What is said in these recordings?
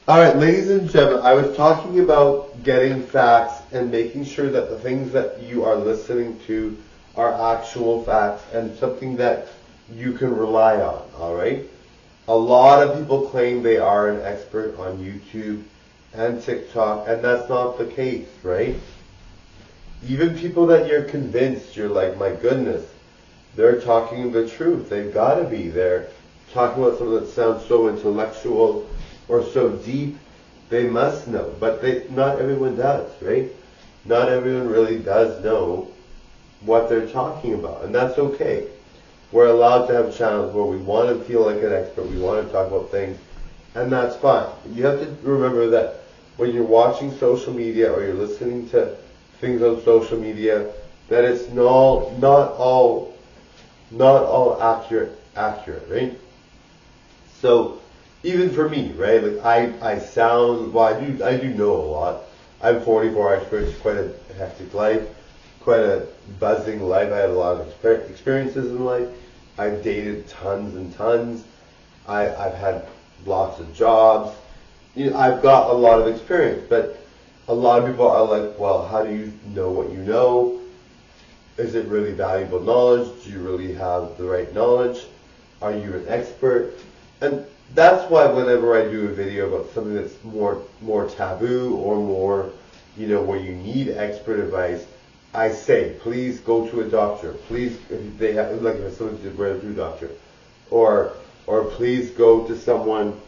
All right, ladies and gentlemen, I was talking about getting facts and making sure that the things that you are listening to are actual facts and something that you can rely on, all right? A lot of people claim they are an expert on YouTube and TikTok, and that's not the case, right? Even people that you're convinced, you're like, my goodness, they're talking the truth. They've got to be. They're talking about something that sounds so intellectual or so deep. They must know. But not everyone does, right? Not everyone really does know what they're talking about. And that's okay. We're allowed to have channels where we want to feel like an expert. We want to talk about things. And that's fine. You have to remember that when you're watching social media or you're listening to things on social media, that it's not all accurate, right? So even for me, right? Like I sound, well, I do know a lot. I'm 44. I experienced quite a hectic life, quite a buzzing life. I had a lot of experiences in life. I've dated tons and tons. I've had lots of jobs. I've got a lot of experience, but a lot of people are like, well, how do you know what you know? Is it really valuable knowledge? Do you really have the right knowledge? Are you an expert? And that's why whenever I do a video about something that's more taboo or more, where you need expert advice, I say, please go to a doctor. Please, if they have, like if someone to wear to a doctor, or please go to someone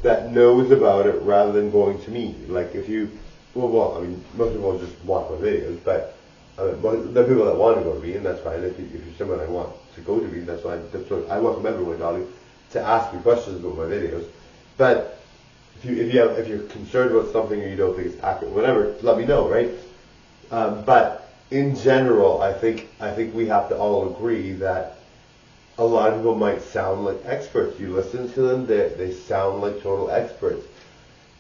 that knows about it rather than going to me. Like if you, I mean, most people just watch my videos, but there are people that want to go to me, and that's fine. If you're someone I want to go to me, that's fine. I welcome everyone, darling, to ask me questions about my videos. But if you're concerned about something or you don't think it's accurate, whatever, let me know, right? But in general, I think we have to all agree that a lot of people might sound like experts. You listen to them, they sound like total experts.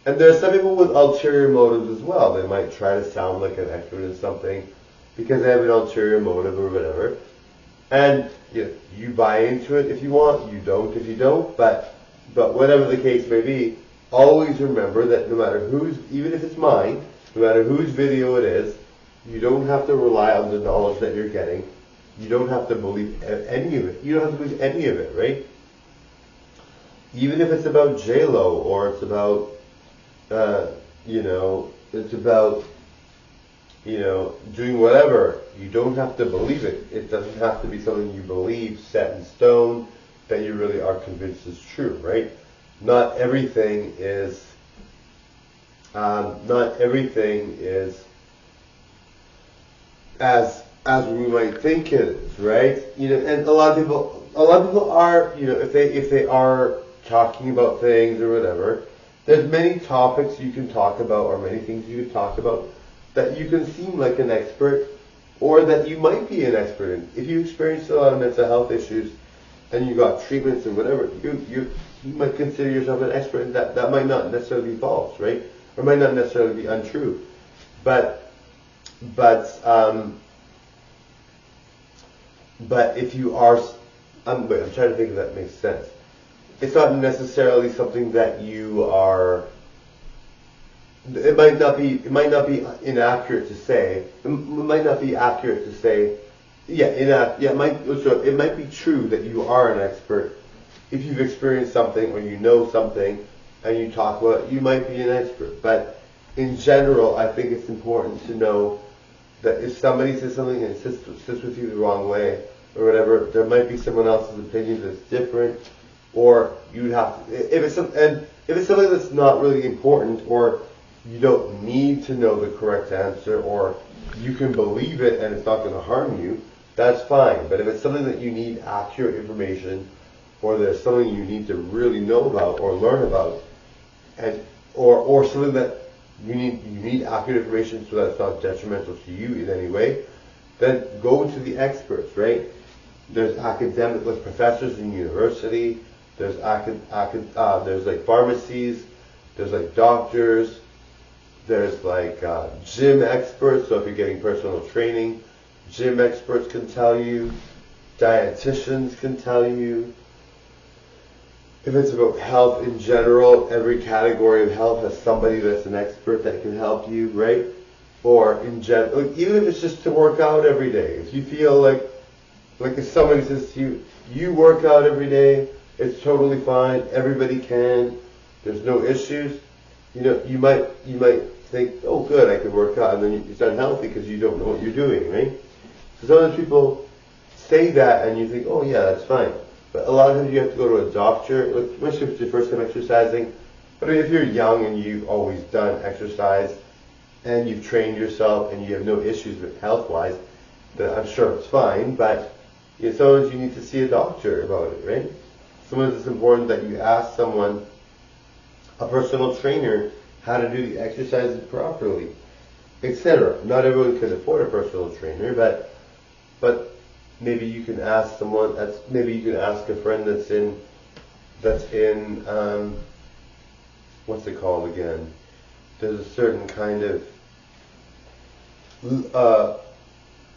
And there are some people with ulterior motives as well. They might try to sound like an expert in something because they have an ulterior motive or whatever. And you buy into it if you want, you don't if you don't. But whatever the case may be, always remember that no matter even if it's mine, no matter whose video it is, you don't have to rely on the knowledge that you're getting. You don't have to believe any of it. You don't have to believe any of it, right? Even if it's about J-Lo or it's about, it's about, doing whatever. You don't have to believe it. It doesn't have to be something you believe set in stone that you really are convinced is true, right? Not everything is as we might think it is, right? And a lot of people are, if they are talking about things or whatever, there's many topics you can talk about or many things you can talk about that you can seem like an expert or that you might be an expert in. If you experience a lot of mental health issues and you got treatments and whatever, you might consider yourself an expert, and that might not necessarily be false, right? Or might not necessarily be untrue. But if you are, I'm trying to think if that makes sense. It's not necessarily something that you are. It might not be inaccurate to say. It might not be accurate to say. It might be true that you are an expert if you've experienced something or you know something and you talk about it. You might be an expert, but in general, I think it's important to know that if somebody says something and sits with you the wrong way or whatever, there might be someone else's opinion that's different, or you'd have to, if it's something that's not really important, or you don't need to know the correct answer, or you can believe it and it's not going to harm you, that's fine. But if it's something that you need accurate information, or there's something you need to really know about or learn about, and or something that you need accurate information so that it's not detrimental to you in any way, then go to the experts, right? There's academic, like professors in university. There's there's like pharmacies. There's like doctors. There's like gym experts. So if you're getting personal training, gym experts can tell you. Dietitians can tell you. if it's about health in general, every category of health has somebody that's an expert that can help you, right? Or in general, like, even if it's just to work out every day. If you feel like if somebody says to you, you work out every day, it's totally fine, everybody can, there's no issues, you might think, oh good, I could work out, and then it's unhealthy because you don't know what you're doing, right? So some of the people say that and you think, oh yeah, that's fine. But a lot of times you have to go to a doctor, especially if it's your first time exercising. But I mean, if you're young and you've always done exercise and you've trained yourself and you have no issues with health-wise, then I'm sure it's fine. But sometimes you need to see a doctor about it, right? Sometimes it's important that you ask someone, a personal trainer, how to do the exercises properly, etc. Not everyone can afford a personal trainer, but maybe you can ask someone. Maybe you can ask a friend that's in what's it called again? There's a certain kind of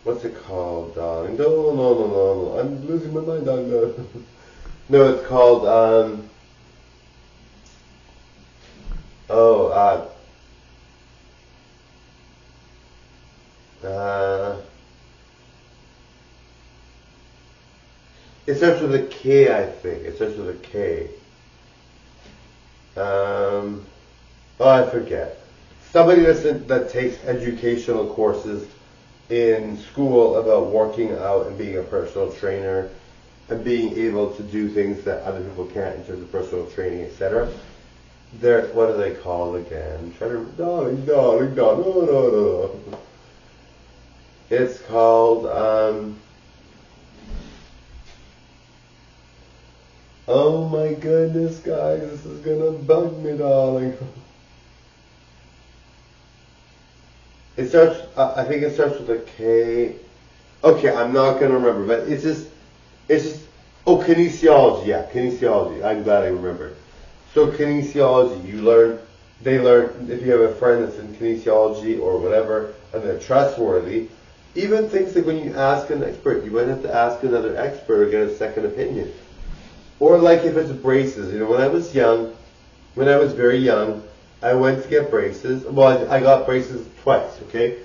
what's it called, darling? No. I'm losing my mind, darling. No, it's called it starts with a K, I think. It starts with a K. I forget. Somebody that takes educational courses in school about working out and being a personal trainer and being able to do things that other people can't in terms of personal training, etc. What are they called again? Darling, no. It's called, oh my goodness, guys, this is gonna bug me, darling. I think it starts with a K. Okay, I'm not gonna remember, but it's just, kinesiology, yeah, kinesiology. I'm glad I remembered. So kinesiology, they learn, if you have a friend that's in kinesiology or whatever, and they're trustworthy, even things like when you ask an expert, you might have to ask another expert or get a second opinion. Or like if it's braces, when I was very young, I went to get braces. Well, I got braces twice, okay?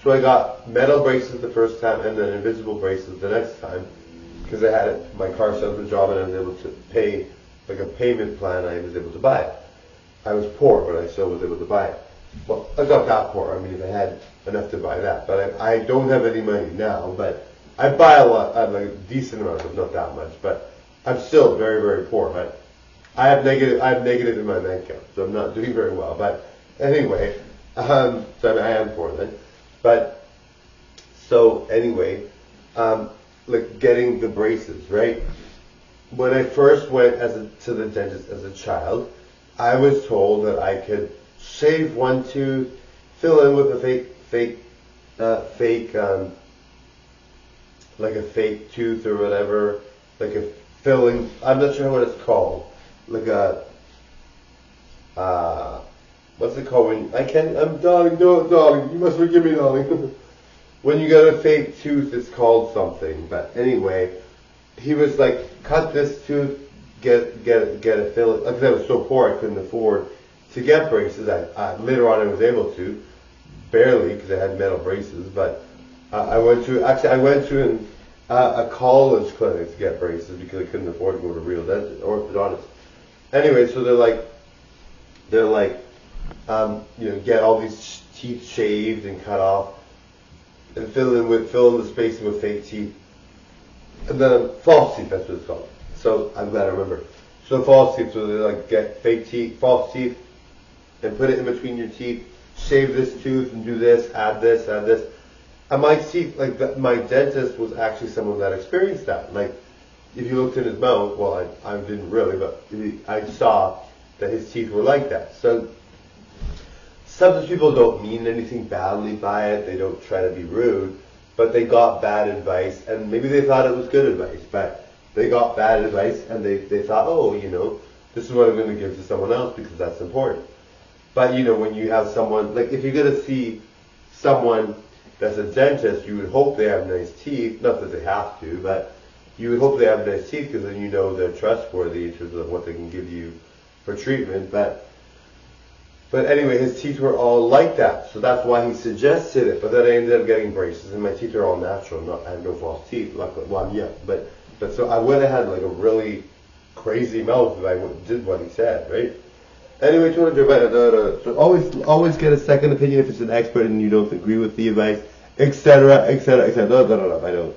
So I got metal braces the first time and then invisible braces the next time, because I had my car salesman job and I was able to pay, like a payment plan, I was able to buy it. I was poor, but I still was able to buy it. Well, I got that poor. I mean, if I had enough to buy that. But I don't have any money now, but I buy a lot, like a decent amount, but not that much. But I'm still very, very poor. But I have negative in my bank account, so I'm not doing very well. But anyway, so I am poor then. But, so anyway, like getting the braces, right? When I first went to the dentist as a child, I was told that I could shave one tooth, fill in with a like a fake tooth or whatever, like a filling. I'm not sure what it's called. Like a what's it called when darling, no, darling, you must forgive me, darling. When you got a fake tooth, it's called something. But anyway, he was like, cut this tooth, get a filling. Because I was so poor, I couldn't afford to get braces. Later on I was able to, barely, because I had metal braces. But I went to a college clinic to get braces because I couldn't afford to go to a real dentist, orthodontist. Anyway, so they're like, get all these teeth shaved and cut off, and fill in the spacing with fake teeth, and then false teeth. That's what it's called. So I'm glad I remember. So false teeth. So they like get fake teeth, false teeth, and put it in between your teeth. Shave this tooth and do this. Add this. Add this. And my teeth, my dentist was actually someone that experienced that. Like, if you looked in his mouth, well, I didn't really, but I saw that his teeth were like that. So sometimes people don't mean anything badly by it. They don't try to be rude, but they got bad advice, and maybe they thought it was good advice, but they got bad advice, and they thought, oh, this is what I'm going to give to someone else because that's important. But, when you have someone, like if you're going to see someone that's a dentist, you would hope they have nice teeth. Not that they have to, but you would hope they have nice teeth because then you know they're trustworthy in terms of what they can give you for treatment. But anyway, his teeth were all like that, so that's why he suggested it. But then I ended up getting braces, and my teeth are all natural. I have no false teeth, luckily. Well, yeah, but so I would have had like a really crazy mouth if I did what he said, right? Anyway, so always get a second opinion if it's an expert and you don't agree with the advice, etc., etc., etc. I don't.